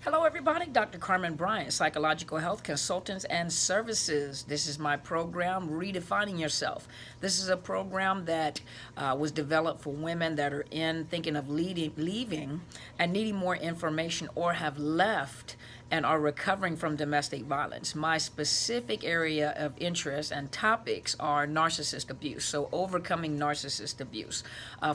Hello, everybody. Dr. Carmen Bryant, Psychological Health Consultants and Services. This is my program, Redefining Yourself. This is a program that was developed for women that are thinking of leaving and needing more information or have left and are recovering from domestic violence. My specific area of interest and topics are narcissist abuse, so overcoming narcissist abuse.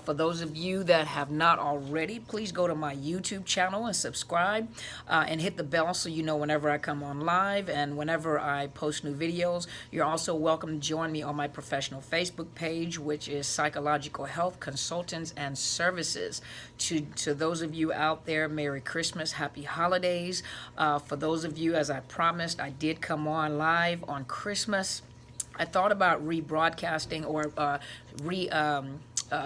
For those of you that have not already, please go to my YouTube channel and subscribe and hit the bell so you know whenever I come on live and whenever I post new videos. You're also welcome to join me on my professional Facebook page, which is Psychological Health Consultants and Services. To those of you out there, Merry Christmas, Happy Holidays. For those of you, as I promised, I did come on live on Christmas. I thought about rebroadcasting or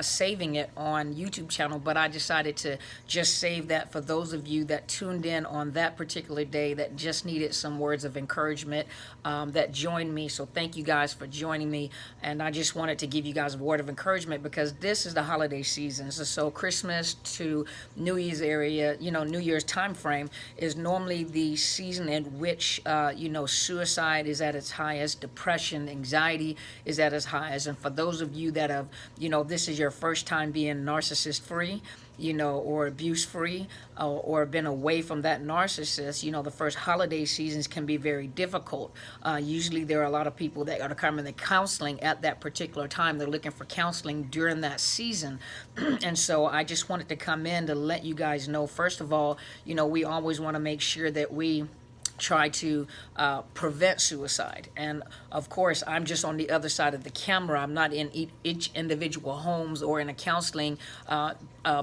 saving it on YouTube channel, but I decided to just save that for those of you that tuned in on that particular day that just needed some words of encouragement that joined me. So thank you guys for joining me, and I just wanted to give you guys a word of encouragement because this is the holiday season. So Christmas to New Year's area, New Year's time frame is normally the season in which suicide is at its highest, depression, anxiety is at its highest. And for those of you that have, this is your first time being narcissist free, or abuse free, or been away from that narcissist, the first holiday seasons can be very difficult. Usually there are a lot of people that are coming to counseling at that particular time. They're looking for counseling during that season. And so I just wanted to come in to let you guys know, first of all, we always want to make sure that we try to prevent suicide. And of course, I'm just on the other side of the camera. I'm not in each individual homes or in a counseling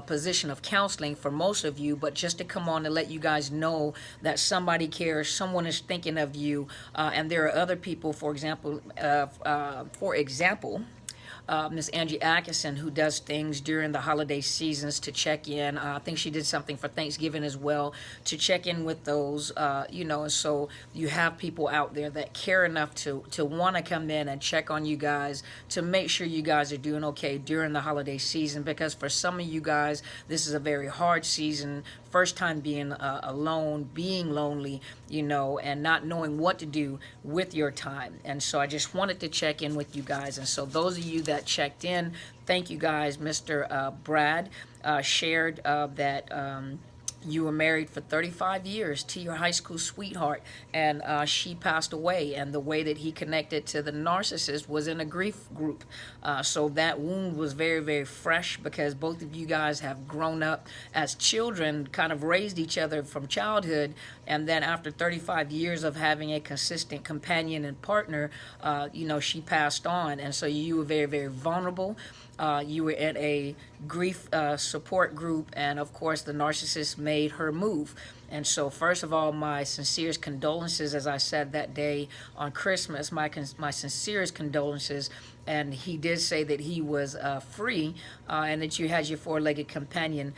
position of counseling for most of you, but just to come on and let you guys know that somebody cares, someone is thinking of you, and there are other people, for example, Miss Angie Atkinson, who does things during the holiday seasons to check in. I think she did something for Thanksgiving as well, to check in with those, and so you have people out there that care enough to want to come in and check on you guys to make sure you guys are doing okay during the holiday season, because for some of you guys, this is a very hard season. First time being alone, being lonely, and not knowing what to do with your time. And so I just wanted to check in with you guys. And so those of you that checked in, thank you guys. Mr. Brad shared that you were married for 35 years to your high school sweetheart, and she passed away, and the way that he connected to the narcissist was in a grief group. So that wound was very, very fresh, because both of you guys have grown up as children, kind of raised each other from childhood, and then after 35 years of having a consistent companion and partner, she passed on, and so you were very, very vulnerable. You were in a grief support group, and of course the narcissist made her move. And so first of all, my sincerest condolences, as I said that day on Christmas, my sincerest condolences. And he did say that he was free, and that you had your four-legged companion,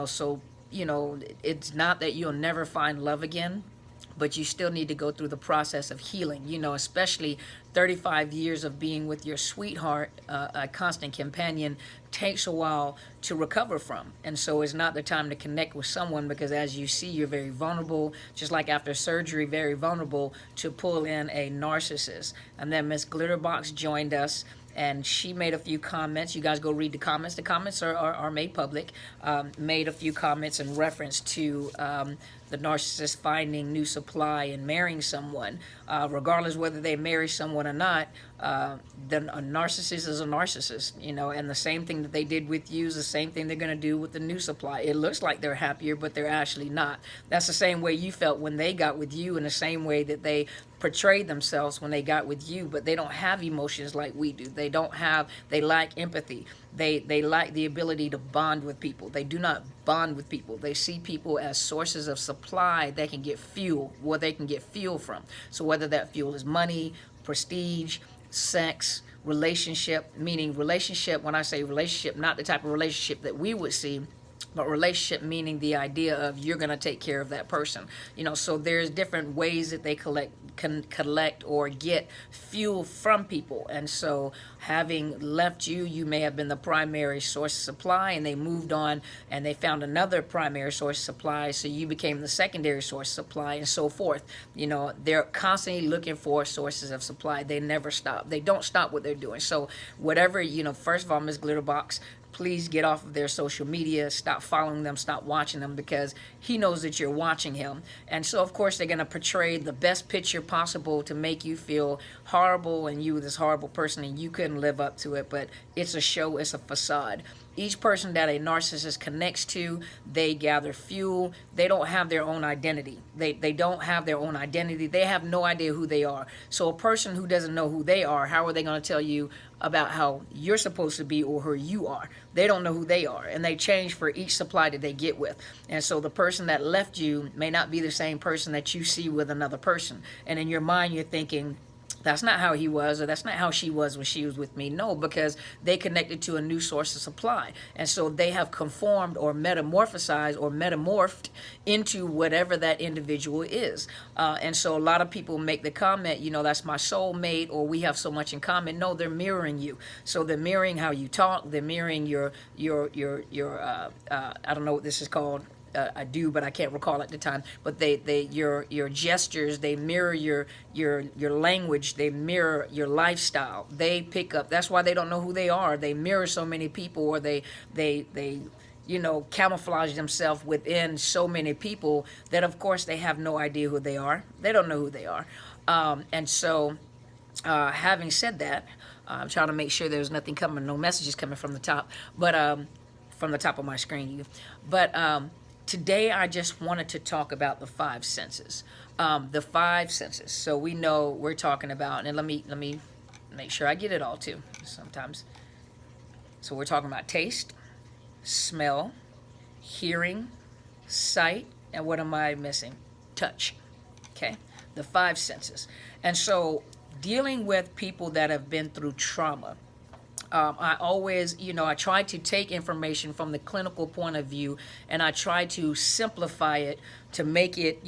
so it's not that you'll never find love again, but you still need to go through the process of healing, especially 35 years of being with your sweetheart, a constant companion, takes a while to recover from. And so it's not the time to connect with someone, because as you see, you're very vulnerable, just like after surgery, very vulnerable to pull in a narcissist. And then Miss Glitterbox joined us, and she made a few comments. You guys go read the comments. The comments are made public. Made a few comments in reference to the narcissist finding new supply and marrying someone. Regardless whether they marry someone or not, then a narcissist is a narcissist, and the same thing that they did with you is the same thing they're going to do with the new supply. It looks like they're happier, but they're actually not. That's the same way you felt when they got with you, and the same way that they portrayed themselves when they got with you, but they don't have emotions like we do. They lack empathy. They lack the ability to bond with people. They do not bond with people. They see people as sources of supply they can get fuel, where they can get fuel from. So whether that fuel is money, prestige, sex, relationship, meaning relationship, when I say relationship, not the type of relationship that we would see, but relationship meaning the idea of you're going to take care of that person. So there's different ways that they can collect or get fuel from people. And so having left you, you may have been the primary source of supply, and they moved on and they found another primary source of supply, so you became the secondary source of supply, and so forth. They're constantly looking for sources of supply. They never stop. They don't stop what they're doing. So whatever, first of all, Ms. Glitterbox, please get off of their social media, stop following them, stop watching them, because he knows that you're watching him. And so, of course, they're going to portray the best picture possible to make you feel horrible and you this horrible person, and you couldn't live up to it. But it's a show, it's a facade. Each person that a narcissist connects to, they gather fuel. They don't have their own identity. They don't have their own identity. They have no idea who they are. So a person who doesn't know who they are, how are they going to tell you about how you're supposed to be or who you are? They don't know who they are, and they change for each supply that they get with. And so the person that left you may not be the same person that you see with another person. And in your mind, you're thinking, that's not how he was, or that's not how she was when she was with me. No, because they connected to a new source of supply. And so they have conformed or metamorphosized or metamorphed into whatever that individual is. And so a lot of people make the comment, that's my soulmate, or we have so much in common. No, they're mirroring you. So they're mirroring how you talk. They're mirroring your I don't know what this is called. I do, but I can't recall at the time. But your gestures, they mirror your language, they mirror your lifestyle. They pick up. That's why they don't know who they are. They mirror so many people, or they camouflage themselves within so many people that, of course, they have no idea who they are. They don't know who they are. And so, having said that, I'm trying to make sure there's nothing coming, no messages coming from the top, but from the top of my screen. But today, I just wanted to talk about the five senses. The five senses. So we know we're talking about, and let me make sure I get it all too. Sometimes. So we're talking about taste, smell, hearing, sight, and what am I missing? Touch. Okay, the five senses. And so dealing with people that have been through trauma, I always, I try to take information from the clinical point of view, and I try to simplify it to make it,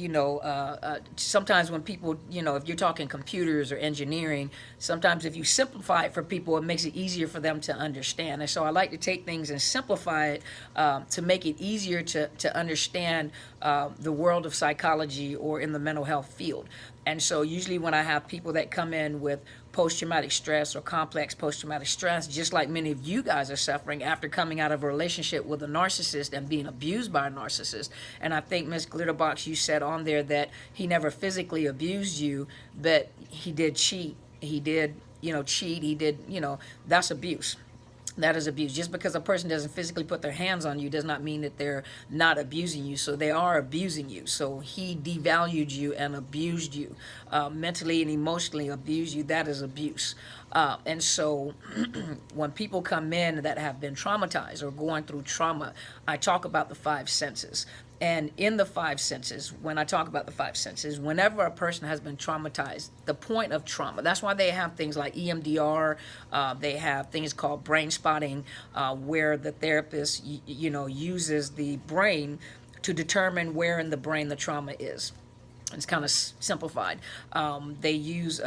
sometimes when people, if you're talking computers or engineering, sometimes if you simplify it for people, it makes it easier for them to understand. And so I like to take things and simplify it to make it easier to understand the world of psychology or in the mental health field. And so usually when I have people that come in with post-traumatic stress or complex post-traumatic stress, just like many of you guys are suffering after coming out of a relationship with a narcissist and being abused by a narcissist. And I think, Ms. Glitterbox, you said on there that he never physically abused you, but he did cheat. He did, cheat. He did, that's abuse. That is abuse. Just because a person doesn't physically put their hands on you does not mean that they're not abusing you. So they are abusing you. So he devalued you and abused you, mentally and emotionally abused you. That is abuse. And so when people come in that have been traumatized or going through trauma, I talk about the five senses. And in the five senses, when I talk about the five senses, whenever a person has been traumatized, the point of trauma, that's why they have things like EMDR, they have things called brain spotting, where the therapist, uses the brain to determine where in the brain the trauma is. It's kind of simplified. They use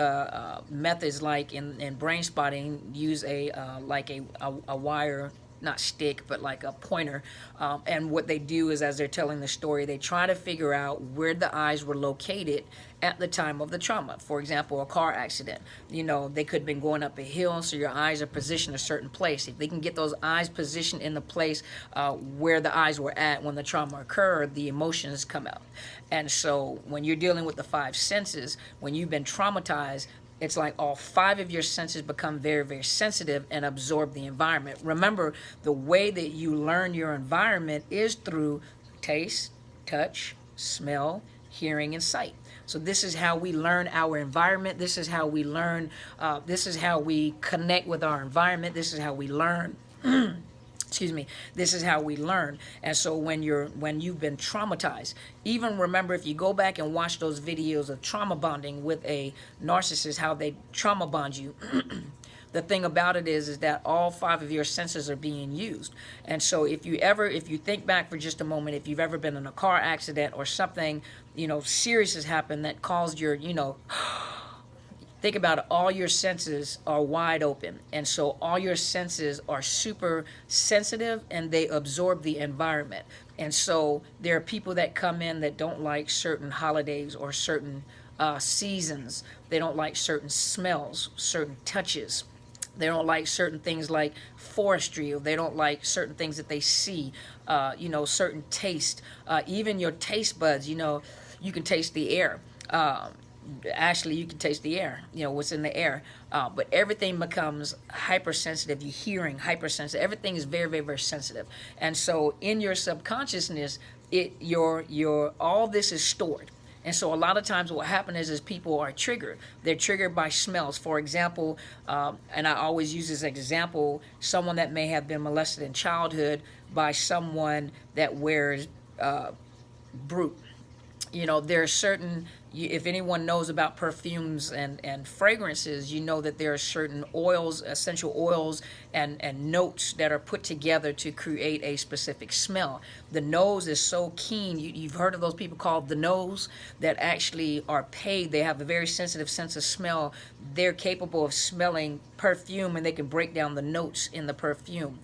methods like in brain spotting, use a wire, not stick, but like a pointer. And what they do is, as they're telling the story, they try to figure out where the eyes were located at the time of the trauma. For example, a car accident. They could have been going up a hill, so your eyes are positioned a certain place. If they can get those eyes positioned in the place where the eyes were at when the trauma occurred, the emotions come out. And so when you're dealing with the five senses, when you've been traumatized, it's like all five of your senses become very, very sensitive and absorb the environment. Remember, the way that you learn your environment is through taste, touch, smell, hearing, and sight. So this is how we learn our environment. This is how we learn. This is how we connect with our environment. This is how we learn. This is how we learn. And so when you've been traumatized, even remember, if you go back and watch those videos of trauma bonding with a narcissist, how they trauma bond you, the thing about it is that all 5 of your senses are being used. And so if you think back for just a moment, if you've ever been in a car accident or something, serious has happened that caused your, think about it, all your senses are wide open. And so all your senses are super sensitive and they absorb the environment. And so there are people that come in that don't like certain holidays or certain seasons. They don't like certain smells, certain touches. They don't like certain things like forestry, or they don't like certain things that they see, certain taste. Even your taste buds, you can taste the air. Actually, you can taste the air, what's in the air. But everything becomes hypersensitive. Your hearing, hypersensitive. Everything is very, very, very sensitive. And so in your subconsciousness, all this is stored. And so a lot of times what happens is people are triggered. They're triggered by smells. For example, and I always use this example, someone that may have been molested in childhood by someone that wears Brute. There are certain, if anyone knows about perfumes and fragrances, that there are certain oils, essential oils, and notes that are put together to create a specific smell. The nose is so keen. You've heard of those people called the nose that actually are paid. They have a very sensitive sense of smell. They're capable of smelling perfume and they can break down the notes in the perfume.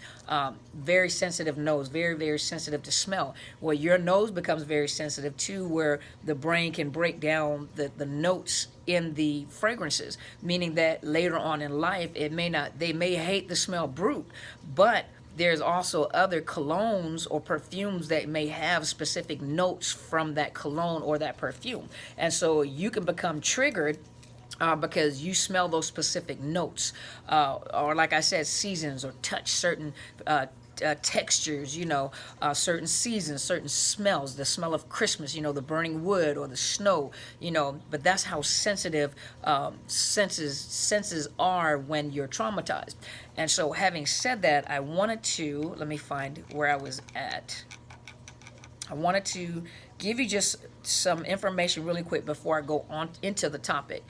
Very sensitive nose, very, very sensitive to smell. Well, your nose becomes very sensitive too, where the brain can break down the notes in the fragrances, meaning that later on in life, they may hate the smell Brute, but there's also other colognes or perfumes that may have specific notes from that cologne or that perfume. And so you can become triggered because you smell those specific notes, or like I said, seasons, or touch certain textures, certain seasons, certain smells, the smell of Christmas, the burning wood or the snow, but that's how sensitive senses are when you're traumatized. And so having said that, I wanted to, let me find where I was at. I wanted to give you just some information really quick before I go on into the topic.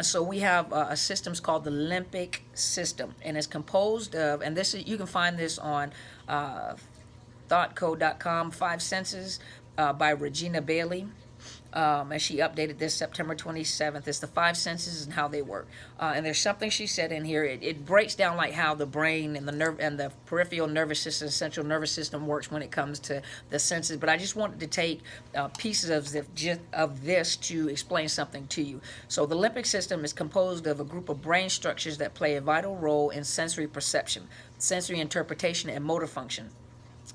So we have a system called the Limbic system, and it's composed of, and you can find this on thoughtcode.com, 5 Senses by Regina Bailey. And she updated this September 27th. It's the 5 senses and how they work. And there's something she said in here. It breaks down like how the brain and the nerve and the peripheral nervous system, central nervous system works when it comes to the senses. But I just wanted to take pieces of this to explain something to you. So the limbic system is composed of a group of brain structures that play a vital role in sensory perception, sensory interpretation, and motor function.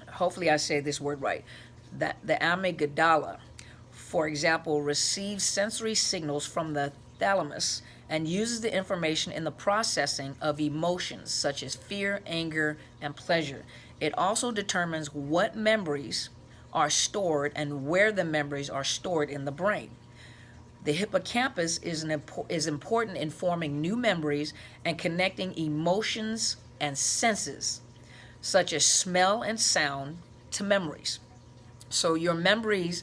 Hopefully I say this word right. That the amygdala, for example, receives sensory signals from the thalamus and uses the information in the processing of emotions such as fear, anger, and pleasure. It also determines what memories are stored and where the memories are stored in the brain. The hippocampus is important in forming new memories and connecting emotions and senses, such as smell and sound, to memories. So your memories,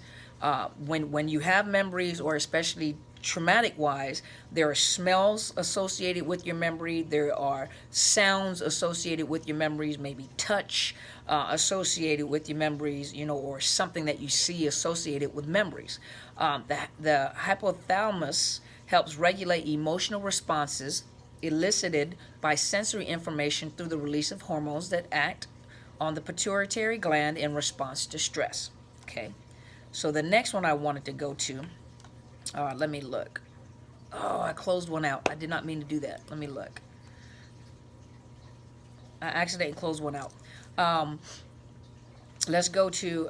when you have memories, or especially traumatic wise, there are smells associated with your memory, there are sounds associated with your memories, maybe touch associated with your memories, or something that you see associated with memories. The hypothalamus helps regulate emotional responses elicited by sensory information through the release of hormones that act on the pituitary gland in response to stress. Okay, so the next one I wanted to go to, let me look. Oh, I closed one out. I did not mean to do that. Let me look. I accidentally closed one out. Let's go to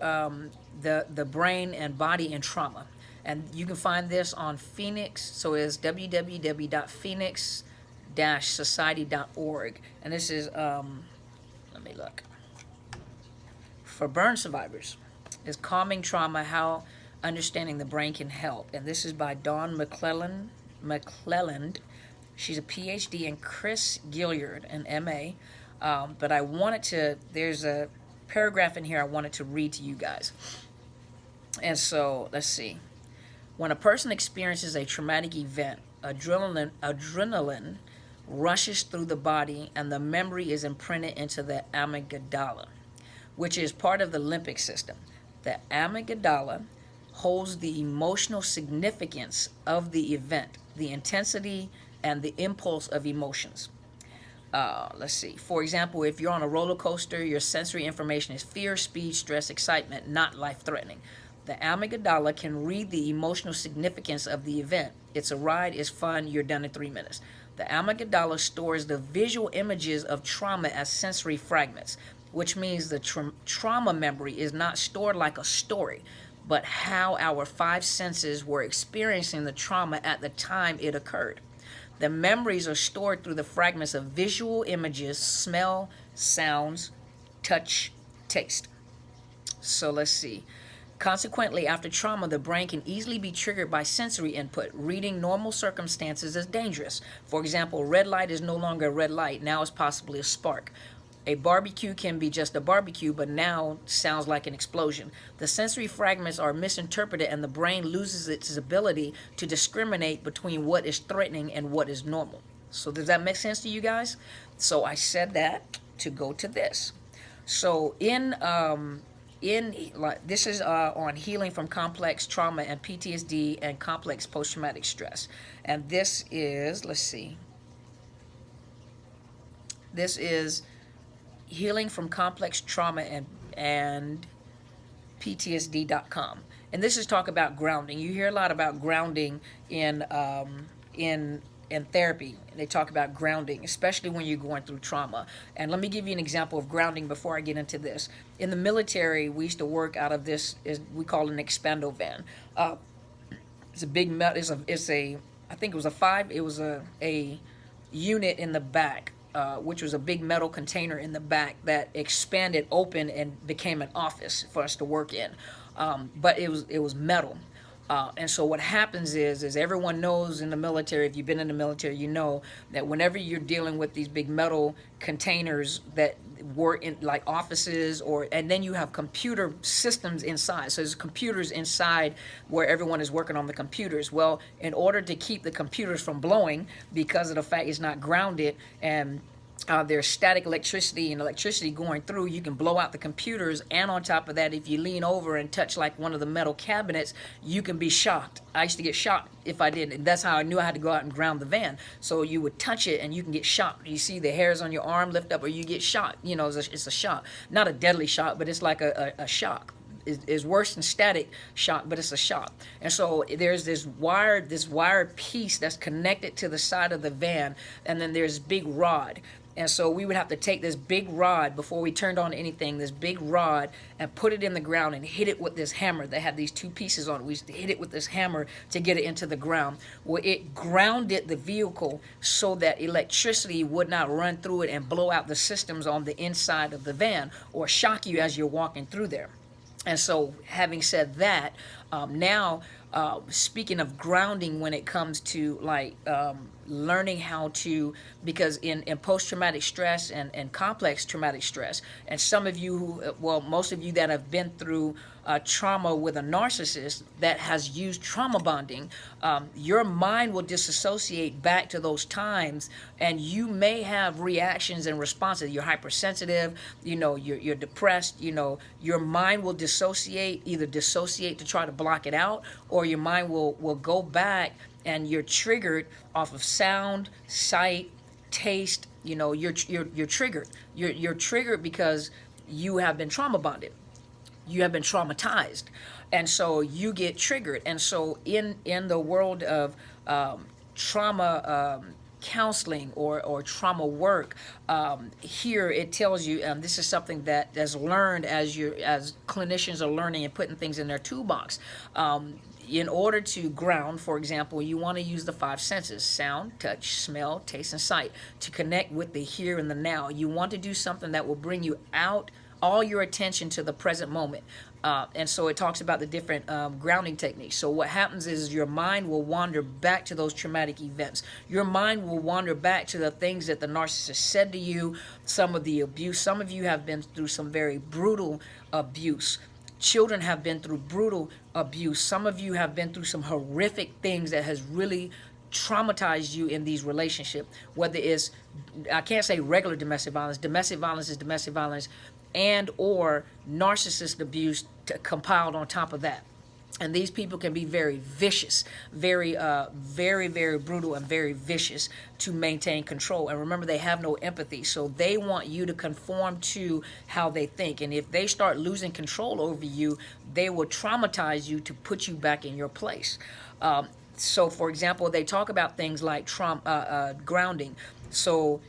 the brain and body and trauma. And you can find this on Phoenix. So it's www.phoenix-society.org. And this is, let me look. For burn survivors, is Calming Trauma, How Understanding the Brain Can Help. And this is by Dawn McClelland. She's a PhD, and Chris Gilliard, an MA. But I wanted to, there's a paragraph in here I wanted to read to you guys. And so, let's see. When a person experiences a traumatic event, adrenaline rushes through the body, and the memory is imprinted into the amygdala, which is part of the limbic system. The amygdala holds the emotional significance of the event, the intensity, and the impulse of emotions. Let's see. For example, if you're on a roller coaster, your sensory information is fear, speed, stress, excitement, not life-threatening. The amygdala can read the emotional significance of the event. It's a ride, it's fun, you're done in 3 minutes. The amygdala stores the visual images of trauma as sensory fragments, which means the trauma memory is not stored like a story, but how our five senses were experiencing the trauma at the time it occurred. The memories are stored through the fragments of visual images, smell, sounds, touch, taste. So let's see. Consequently, after trauma, the brain can easily be triggered by sensory input. Reading normal circumstances is dangerous. For example, red light is no longer a red light. Now it's possibly a spark. A barbecue can be just a barbecue, but now sounds like an explosion. The sensory fragments are misinterpreted, and the brain loses its ability to discriminate between what is threatening and what is normal. So does that make sense to you guys? So I said that to go to this. So this is on healing from complex trauma and PTSD and complex post-traumatic stress. And this is, let's see. This is healing from complex trauma and PTSD.com. And this is talk about grounding. You hear a lot about grounding in therapy. They talk about grounding, especially when you're going through trauma. And let me give you an example of grounding before I get into this. In the military, we used to work out of this, we call it an expando van. It's a big metal. I think it was a unit in the back, which was a big metal container in the back that expanded open and became an office for us to work in. But it was metal. And so what happens is everyone knows in the military, if you've been in the military, you know that whenever you're dealing with these big metal containers that were in like offices, and then you have computer systems inside. So there's computers inside where everyone is working on the computers. Well, in order to keep the computers from blowing, because of the fact it's not grounded and there's static electricity and electricity going through, you can blow out the computers, and on top of that, if you lean over and touch like one of the metal cabinets, you can be shocked. I used to get shocked if I did, and that's how I knew I had to go out and ground the van. So you would touch it and you can get shocked. You see the hairs on your arm lift up, or you get shocked. You know, it's a shock. Not a deadly shock, but it's like a shock. Is worse than static shock, but it's a shock. And so there's this wired piece that's connected to the side of the van, and then there's big rod. And so we would have to take this big rod before we turned on anything, this big rod, and put it in the ground and hit it with this hammer. They had these two pieces on it. We used to hit it with this hammer to get it into the ground. Well, it grounded the vehicle so that electricity would not run through it and blow out the systems on the inside of the van or shock you as you're walking through there. And so having said that, now speaking of grounding when it comes to like learning how to, because in post-traumatic stress and complex traumatic stress, and some of you most of you that have been through trauma with a narcissist that has used trauma bonding, your mind will disassociate back to those times, and you may have reactions and responses. You're hypersensitive, you're depressed, your mind will either dissociate to try to block it out, or your mind will go back and you're triggered off of sound, sight, taste. You're triggered. You're triggered because you have been trauma bonded. You have been traumatized, and so you get triggered. And so in the world of trauma counseling or trauma work, here it tells you, this is something that is learned as clinicians are learning and putting things in their toolbox. In order to ground, for example, you want to use the five senses: sound, touch, smell, taste, and sight, to connect with the here and the now. You want to do something that will bring you out all your attention to the present moment. And so it talks about the different grounding techniques. So what happens is your mind will wander back to those traumatic events. Your mind will wander back to the things that the narcissist said to you, some of the abuse. Some of you have been through some very brutal abuse. Children have been through brutal abuse. Some of you have been through some horrific things that has really traumatize you in these relationships, whether it's, I can't say regular domestic violence is domestic violence, and or narcissist abuse compiled on top of that. And these people can be very vicious, very brutal and very vicious to maintain control. And remember, they have no empathy. So they want you to conform to how they think. And if they start losing control over you, they will traumatize you to put you back in your place. So, for example, they talk about things like grounding. So,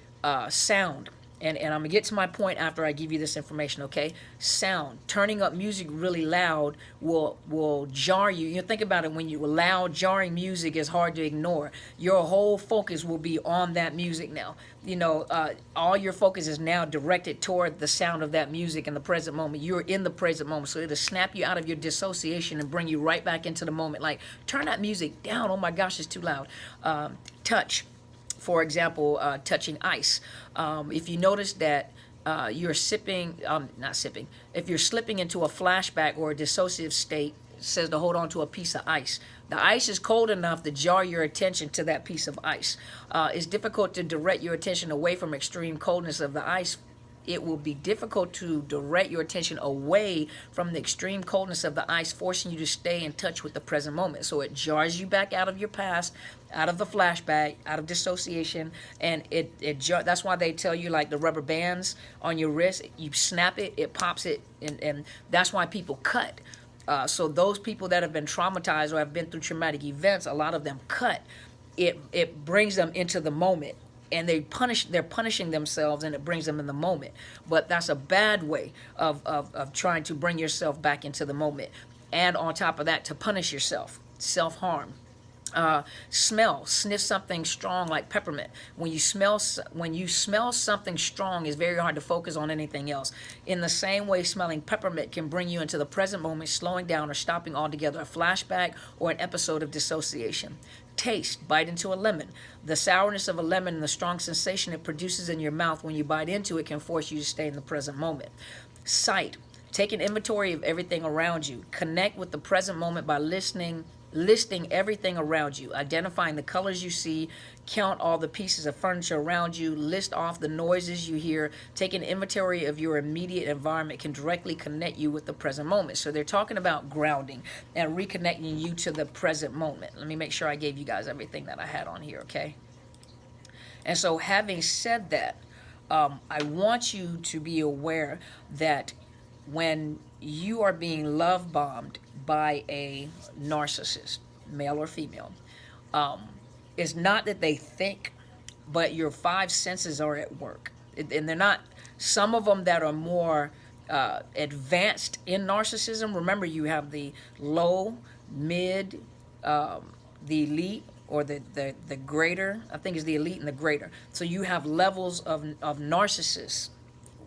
sound. And I'm going to get to my point after I give you this information, okay? Sound. Turning up music really loud will jar you. You think about it, when you loud, jarring music is hard to ignore. Your whole focus will be on that music now. You know, all your focus is now directed toward the sound of that music in the present moment. You're in the present moment. So it'll snap you out of your dissociation and bring you right back into the moment. Like, turn that music down. Oh my gosh, it's too loud. Touch. For example, touching ice. If you notice that you're if you're slipping into a flashback or a dissociative state, it says to hold on to a piece of ice. The ice is cold enough to jar your attention to that piece of ice. It's difficult to direct your attention away from extreme coldness of the ice. It will be difficult to direct your attention away from the extreme coldness of the ice, forcing you to stay in touch with the present moment. So it jars you back out of your past, out of the flashback, out of dissociation, and that's why they tell you, like the rubber bands on your wrist, you snap it, it pops it, and that's why people cut. So those people that have been traumatized or have been through traumatic events, a lot of them cut. It brings them into the moment. And they're punishing themselves, and it brings them in the moment. But that's a bad way of trying to bring yourself back into the moment. And on top of that, to punish yourself, self-harm. Sniff something strong like peppermint. When you smell something strong, it's very hard to focus on anything else. In the same way, smelling peppermint can bring you into the present moment, slowing down or stopping altogether a flashback or an episode of dissociation. Taste. Bite into a lemon. The sourness of a lemon and the strong sensation it produces in your mouth when you bite into it can force you to stay in the present moment. Sight. Take an inventory of everything around you. Connect with the present moment by listing everything around you, identifying the colors you see, count all the pieces of furniture around you, list off the noises you hear. Take an inventory of your immediate environment can directly connect you with the present moment. So they're talking about grounding and reconnecting you to the present moment. Let me make sure I gave you guys everything that I had on here, okay? And so having said that, I want you to be aware that when you are being love bombed by a narcissist, male or female, it's not that they think, but your five senses are at work. And they're not, some of them that are more advanced in narcissism. Remember, you have the low, mid, the elite, or the greater. I think it's the elite and the greater. So you have levels of narcissists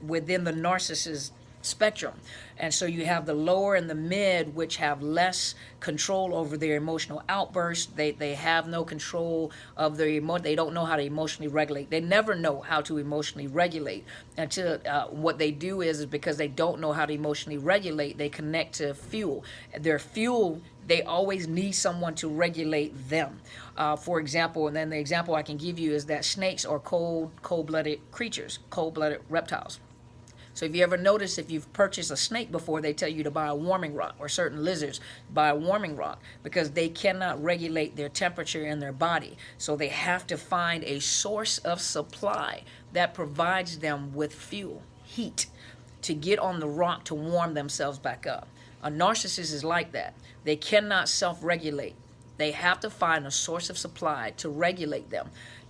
within the narcissist spectrum. And so you have the lower and the mid, which have less control over their emotional outbursts. They have no control of their they don't know how to emotionally regulate. They never know how to emotionally regulate until what they do is because they don't know how to emotionally regulate, they connect to fuel. Their fuel, they always need someone to regulate them. For example, and then the example I can give you is that snakes are cold-blooded creatures, cold-blooded reptiles. So if you ever notice, if you've purchased a snake before, they tell you to buy a warming rock, or certain lizards buy a warming rock, because they cannot regulate their temperature in their body. So they have to find a source of supply that provides them with fuel, heat, to get on the rock to warm themselves back up. A narcissist is like that. They cannot self-regulate. They have to find a source of supply to regulate them.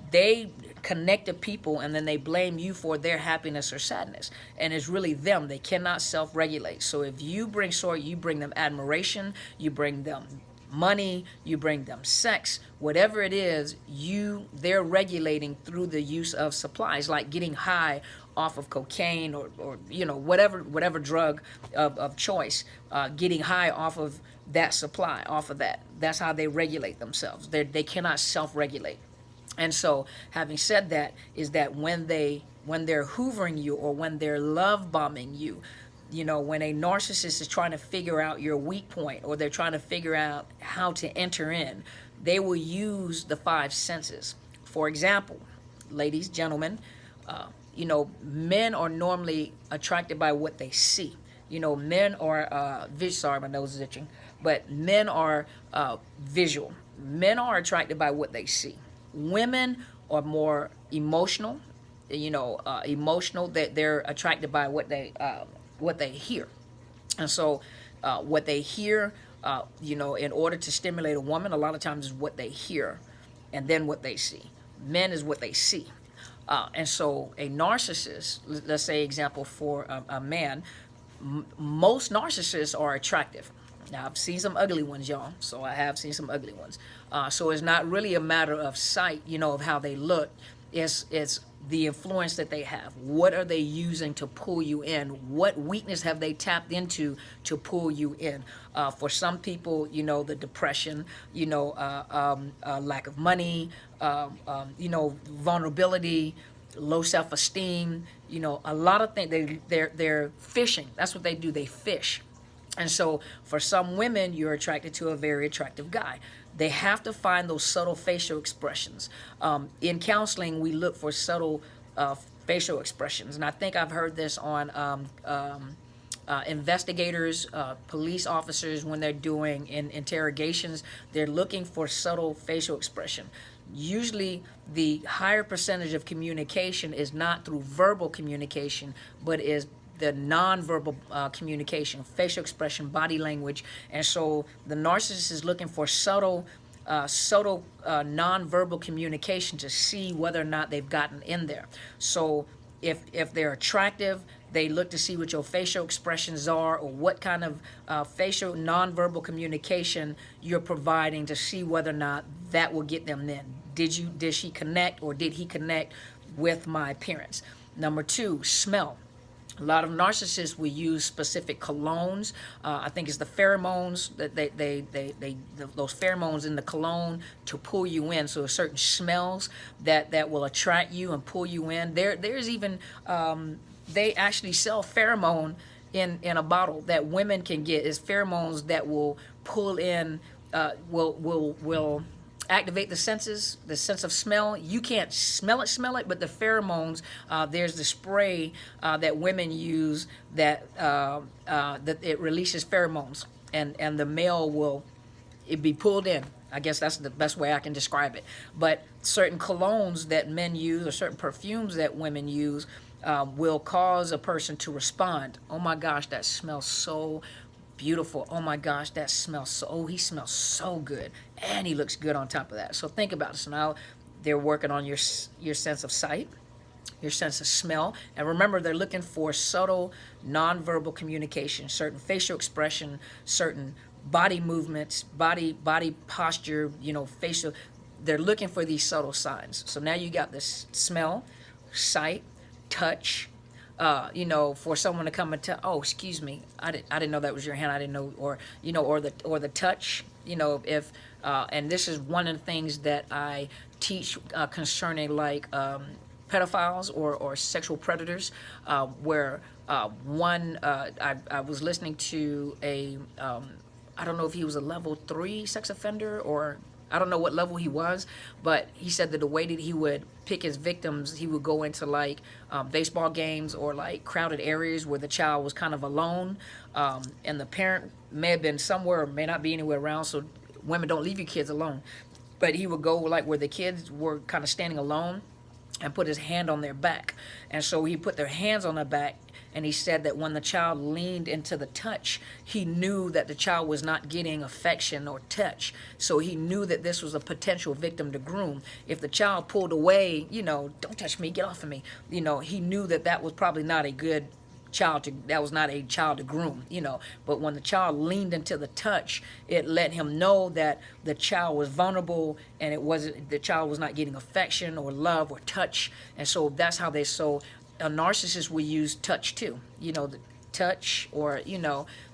They connect to people and then they blame you for their happiness or sadness. And it's really them. They cannot self-regulate. So if you bring you bring them admiration, you bring them money, you bring them sex, whatever it is, they're regulating through the use of supplies, like getting high off of cocaine or whatever drug of choice, getting high off of that supply, off of that. That's how they regulate themselves. They cannot self-regulate. And so, having said that, is that when they're hoovering you or when they're love bombing you, when a narcissist is trying to figure out your weak point, or they're trying to figure out how to enter in, they will use the five senses. For example, ladies, gentlemen, men are normally attracted by what they see. Men are sorry, my nose is itching, but men are visual. Men are attracted by what they see. Women are more emotional. Emotional, that they're attracted by what they hear. And so what they hear, in order to stimulate a woman, a lot of times is what they hear and then what they see. Men is what they see. And so a narcissist, let's say example for a man, most narcissists are attractive. Now, I've seen some ugly ones, y'all. So I have seen some ugly ones. So it's not really a matter of sight, of how they look. It's the influence that they have. What are they using to pull you in? What weakness have they tapped into to pull you in? For some people, the depression, lack of money, vulnerability, low self-esteem, a lot of things. They're fishing. That's what they do. They fish. And so for some women, you're attracted to a very attractive guy. They have to find those subtle facial expressions. In counseling, we look for subtle facial expressions. And I think I've heard this on investigators, police officers, when they're doing interrogations, they're looking for subtle facial expression. Usually the higher percentage of communication is not through verbal communication, but is the nonverbal communication, facial expression, body language. And so the narcissist is looking for subtle nonverbal communication to see whether or not they've gotten in there. So if they're attractive, they look to see what your facial expressions are, or what kind of facial nonverbal communication you're providing to see whether or not that will get them in. Did she connect, or did he connect with my appearance? Number two, smell. A lot of narcissists will use specific colognes. I think it's the pheromones that those pheromones in the cologne to pull you in. So certain smells that will attract you and pull you in. There's even they actually sell pheromone in a bottle that women can get. It's pheromones that will pull in, will activate the senses, the sense of smell. You can't smell it, but the pheromones, there's the spray that women use that it releases pheromones, and the male will be pulled in. I guess that's the best way I can describe it. But certain colognes that men use, or certain perfumes that women use, will cause a person to respond. Oh my gosh, that smells so beautiful. Oh my gosh, that smells so, oh, he smells so good. And he looks good on top of that. So think about it. So now they're working on your sense of sight, your sense of smell. And remember, they're looking for subtle nonverbal communication, certain facial expression, certain body movements, body posture, facial. They're looking for these subtle signs. So now you got this smell, sight, touch, for someone to come and tell, oh, excuse me, I didn't know that was your hand. I didn't know, or the touch, if, and this is one of the things that I teach concerning like pedophiles or sexual predators, where I was listening to I don't know if he was a level 3 sex offender, or I don't know what level he was, but he said that the way that he would pick his victims, he would go into like baseball games or like crowded areas where the child was kind of alone, and the parent may have been somewhere or may not be anywhere around, so women, don't leave your kids alone. But he would go like where the kids were kind of standing alone and put his hand on their back. And so he put their hands on their back, and he said that when the child leaned into the touch, he knew that the child was not getting affection or touch. So he knew that this was a potential victim to groom. If the child pulled away, don't touch me, get off of me, he knew that that was probably not a good child to groom, but when the child leaned into the touch, it let him know that the child was vulnerable, and the child was not getting affection or love or touch. And so that's how a narcissist will use touch too, the touch, or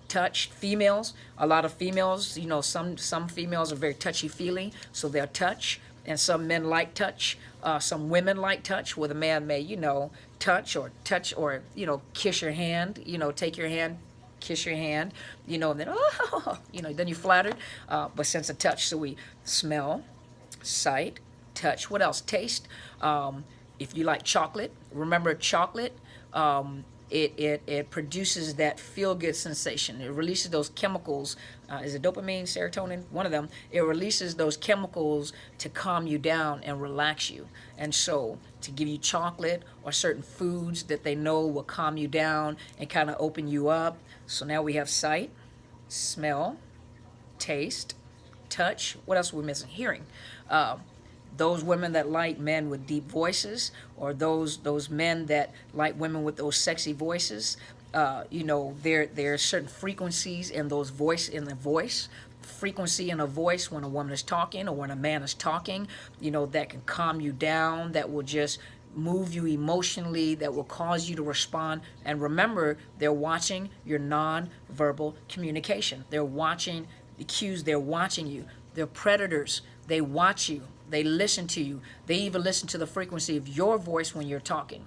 touch. Females, a lot of females, some females are very touchy-feely, so they'll touch. And some men like touch. Some women like touch, where the man may, touch or kiss your hand, take your hand, kiss your hand, you know, and then, oh, you know, then you're flattered. But sense of touch, so we smell, sight, touch. What else? Taste. If you like chocolate, remember chocolate, it produces that feel-good sensation. It releases those chemicals. Is it dopamine, serotonin? One of them. It releases those chemicals to calm you down and relax you. And so to give you chocolate or certain foods that they know will calm you down and kind of open you up. So now we have sight, smell, taste, touch. What else are we missing? Hearing. Those women that like men with deep voices, or those men that like women with those sexy voices, you know, there are certain frequencies in the voice, frequency in a voice when a woman is talking or when a man is talking, you know, that can calm you down, that will just move you emotionally, that will cause you to respond. And remember, they're watching your non-verbal communication. They're watching the cues. They're watching you. They're predators. They watch you. They listen to you. They even listen to the frequency of your voice when you're talking.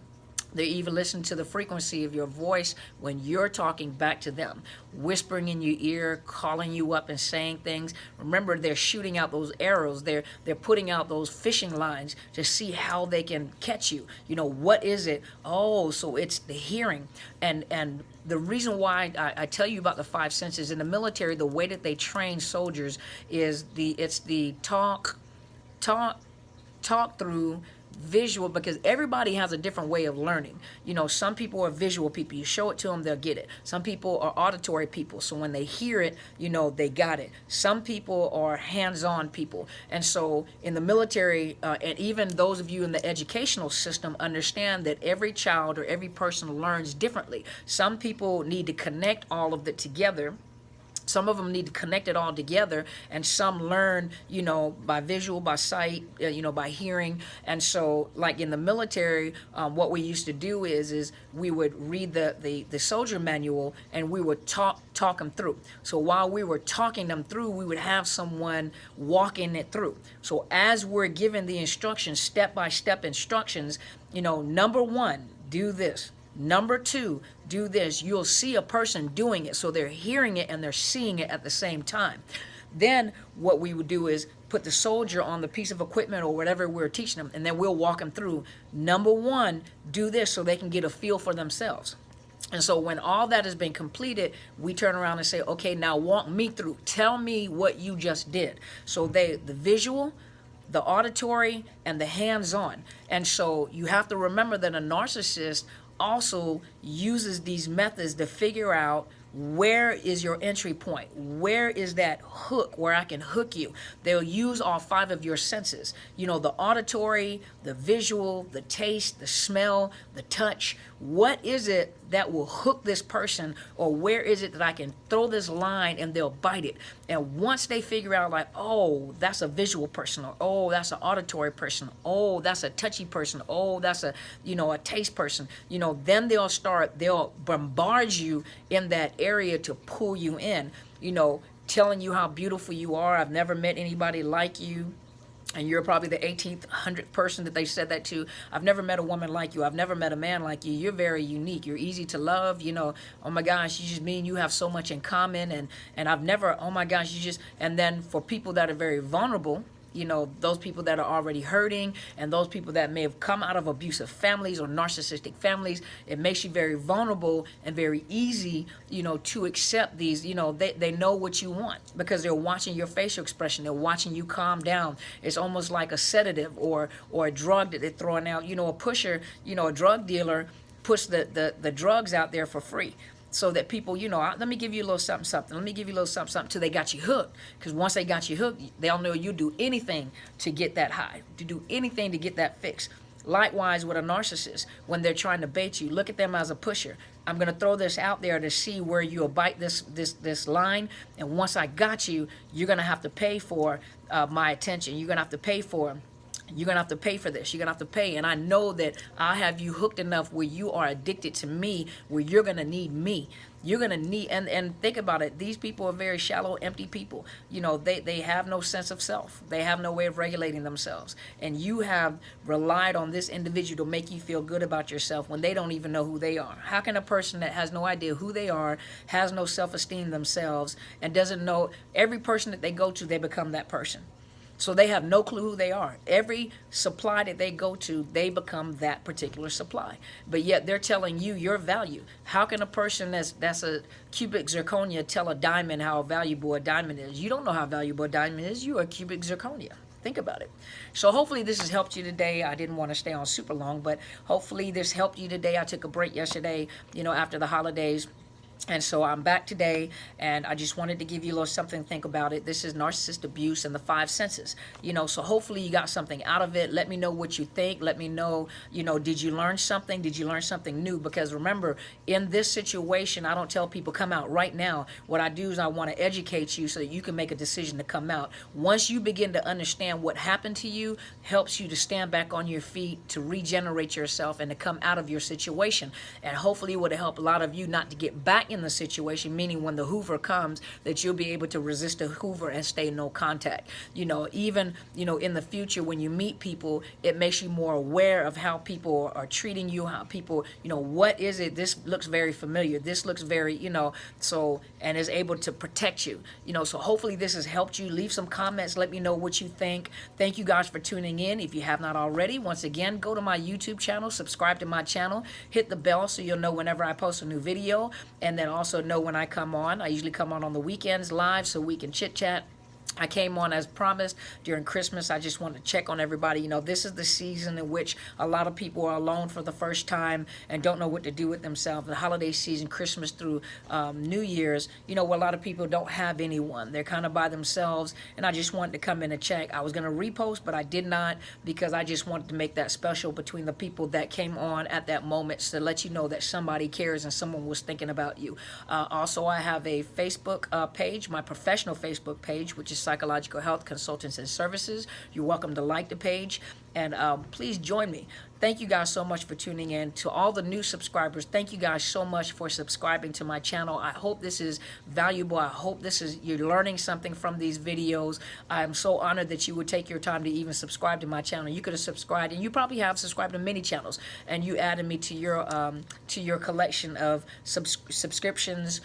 They even listen to the frequency of your voice when you're talking back to them, whispering in your ear, calling you up and saying things. Remember, they're shooting out those arrows. They're putting out those fishing lines to see how they can catch you. You know, what is it? Oh, so it's the hearing. And the reason why I tell you about the five senses in the military, the way that they train soldiers is it's the talk through, visual, because everybody has a different way of learning. You know, some people are visual people. You show it to them, they'll get it. Some people are auditory people, so when they hear it, you know, they got it. Some people are hands-on people. And so in the military, and even those of you in the educational system, understand that every child or every person learns differently. Some people need to connect all of it together. Some of them need to connect it all together, and some learn, you know, by visual, by sight, you know, by hearing. And so, like in the military, what we used to do is we would read the soldier manual, and we would talk them through. So while we were talking them through, we would have someone walking it through. So as we're given the instructions, step-by-step instructions, you know, number one, do this. Number two, do this. You'll see a person doing it. So they're hearing it and they're seeing it at the same time. Then what we would do is put the soldier on the piece of equipment or whatever we're teaching them, and then we'll walk them through. Number one, do this, so they can get a feel for themselves. And so when all that has been completed, we turn around and say, okay, now walk me through. Tell me what you just did. So the visual, the auditory, and the hands-on. And so you have to remember that a narcissist also uses these methods to figure out where is your entry point, where is that hook where I can hook you. They'll use all five of your senses, you know, the auditory, the visual, the taste, the smell, the touch. What is it that will hook this person, or where is it that I can throw this line and they'll bite it? And once they figure out, like, oh, that's a visual person, or oh, that's an auditory person, oh, that's a touchy person, oh, that's a, you know, a taste person, you know, then they'll bombard you in that area to pull you in, you know, telling you how beautiful you are. I've never met anybody like you. And you're probably the 18th, 100th person that they said that to. I've never met a woman like you. I've never met a man like you. You're very unique. You're easy to love. You know, oh my gosh, you just mean you have so much in common. And I've never, oh my gosh, you just, and then for people that are very vulnerable, you know, those people that are already hurting, and those people that may have come out of abusive families or narcissistic families, it makes you very vulnerable and very easy, you know, to accept these. You know, they know what you want because they're watching your facial expression. They're watching you calm down. It's almost like a sedative or a drug that they're throwing out. You know, a pusher, you know, a drug dealer puts the drugs out there for free, so that people, you know, let me give you a little something, something. Let me give you a little something, something, till they got you hooked. Because once they got you hooked, they'll know you do anything to get that high, to do anything to get that fix. Likewise with a narcissist, when they're trying to bait you, look at them as a pusher. I'm going to throw this out there to see where you'll bite this line. And once I got you, you're going to have to pay for my attention. You're going to have to pay for You're gonna have to pay for this. You're gonna have to pay. And I know that I have you hooked enough where you are addicted to me, where you're gonna need me. You're gonna need, and think about it. These people are very shallow, empty people. You know, they have no sense of self. They have no way of regulating themselves. And you have relied on this individual to make you feel good about yourself when they don't even know who they are. How can a person that has no idea who they are, has no self-esteem themselves, and doesn't know, every person that they go to, they become that person. So they have no clue who they are. Every supply that they go to, they become that particular supply. But yet they're telling you your value. How can a person that's a cubic zirconia tell a diamond how valuable a diamond is? You don't know how valuable a diamond is. You are cubic zirconia. Think about it. So hopefully this has helped you today. I didn't want to stay on super long, but hopefully this helped you today. I took a break yesterday, after the holidays. And so I'm back today, and I just wanted to give you a little something to think about it. This is narcissist abuse and the 5 senses. So hopefully you got something out of it. Let me know what you think. Let me know, did you learn something? Did you learn something new? Because remember, in this situation, I don't tell people come out right now. What I do is I want to educate you so that you can make a decision to come out. Once you begin to understand what happened to you, helps you to stand back on your feet, to regenerate yourself, and to come out of your situation. And hopefully it would help a lot of you not to get back in the situation, meaning when the Hoover comes, that you'll be able to resist the Hoover and stay in no contact. Even in the future when you meet people, it makes you more aware of how people are treating you, how people, what is it? This looks very familiar. This looks very, and is able to protect you. So hopefully this has helped you. Leave some comments. Let me know what you think. Thank you guys for tuning in. If you have not already, once again, go to my YouTube channel, subscribe to my channel, hit the bell so you'll know whenever I post a new video, and then also know when I come on. I usually come on the weekends live so we can chit chat. I came on as promised during Christmas. I just wanted to check on everybody. This is the season in which a lot of people are alone for the first time and don't know what to do with themselves. The holiday season, Christmas through New Year's, where a lot of people don't have anyone. They're kind of by themselves, and I just wanted to come in and check. I was going to repost, but I did not, because I just wanted to make that special between the people that came on at that moment to let you know that somebody cares and someone was thinking about you. Also, I have a Facebook page, my professional Facebook page, which is Psychological Health Consultants and Services. You're welcome to like the page, and please join me. Thank you guys so much for tuning in. To all the new subscribers, thank you guys so much for subscribing to my channel. I hope this is valuable. I hope you're learning something from these videos. I am so honored that you would take your time to even subscribe to my channel. You could have subscribed, and you probably have subscribed to many channels, and you added me to your collection of subscriptions,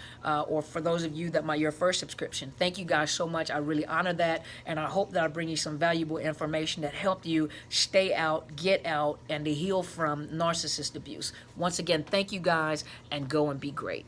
or for those of you that your first subscription. Thank you guys so much. I really honor that, and I hope that I bring you some valuable information that helped you stay out, get out, and to heal from narcissist abuse. Once again, thank you guys, and go and be great.